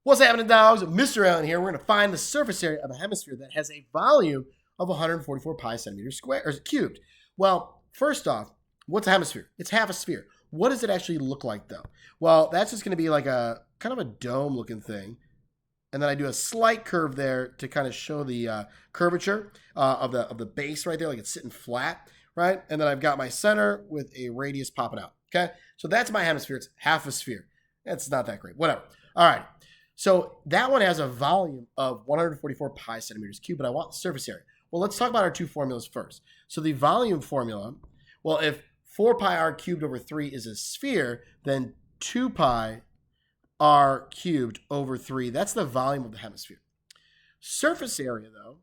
What's happening, dogs? Mr. Allen here. We're going to find the surface area of a hemisphere that has a volume of 144 pi centimeters squared or cubed. Well, first off, what's a hemisphere? It's half a sphere. What does it actually look like, though? Well, that's just going to be like a kind of a dome-looking thing. And then I do a slight curve there to kind of show the curvature of the base right there, like it's sitting flat, right? And then I've got my center with a radius popping out, okay? So that's my hemisphere. It's half a sphere. It's not that great. Whatever. All right. So that one has a volume of 144 pi centimeters cubed, but I want the surface area. Well, let's talk about our two formulas first. So the volume formula, well, if 4 pi r cubed over 3 is a sphere, then 2 pi r cubed over 3, that's the volume of the hemisphere. Surface area, though,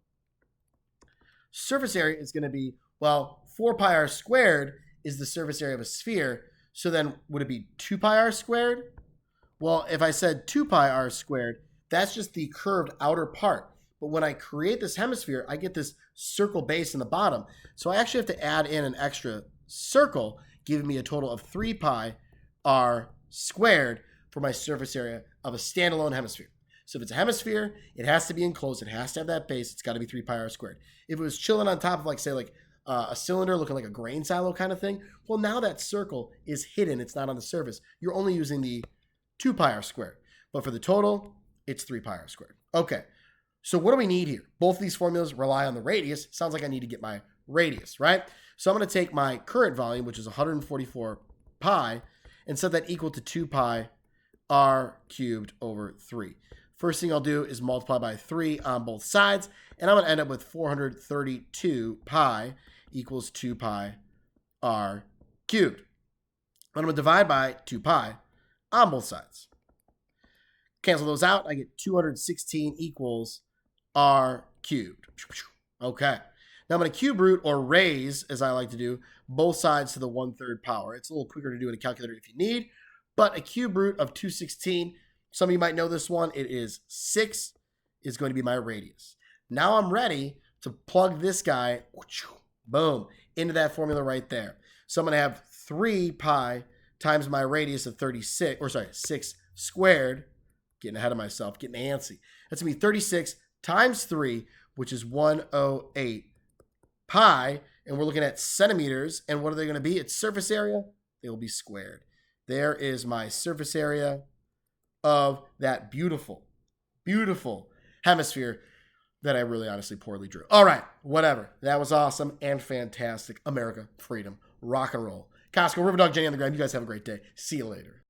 surface area is going to be, well, 4 pi r squared is the surface area of a sphere. So then would it be 2 pi r squared? Well, if I said 2 pi r squared, that's just the curved outer part. But when I create this hemisphere, I get this circle base in the bottom. So I actually have to add in an extra circle, giving me a total of 3 pi r squared for my surface area of a standalone hemisphere. So if it's a hemisphere, it has to be enclosed. It has to have that base. It's got to be 3 pi r squared. If it was chilling on top of, like, say, like a cylinder looking like a grain silo kind of thing, well, now that circle is hidden. It's not on the surface. You're only using the 2 pi r squared. But for the total, it's 3 pi r squared. Okay, so what do we need here? Both of these formulas rely on the radius. Sounds like I need to get my radius, right? So I'm going to take my current volume, which is 144 pi, and set that equal to 2 pi r cubed over 3. First thing I'll do is multiply by 3 on both sides, and I'm going to end up with 432 pi equals 2 pi r cubed. I'm going to divide by 2 pi on both sides. Cancel those out. I get 216 equals r cubed. Okay. Now I'm going to cube root, or raise, as I like to do, both sides to the 1/3 power. It's a little quicker to do in a calculator if you need, but a cube root of 216, some of you might know this one, it is 6, is going to be my radius. Now I'm ready to plug this guy, boom, into that formula right there. So I'm going to have 3 pi times my radius of 6 squared, getting ahead of myself, getting antsy. That's going to be 36 times 3, which is 108 pi, and we're looking at centimeters, and what are they going to be? It's surface area. They will be squared. There is my surface area of that beautiful, beautiful hemisphere that I really honestly poorly drew. All right, whatever. That was awesome and fantastic. America, freedom, rock and roll. Costco, Riverdog, Jenny on the ground. You guys have a great day. See you later.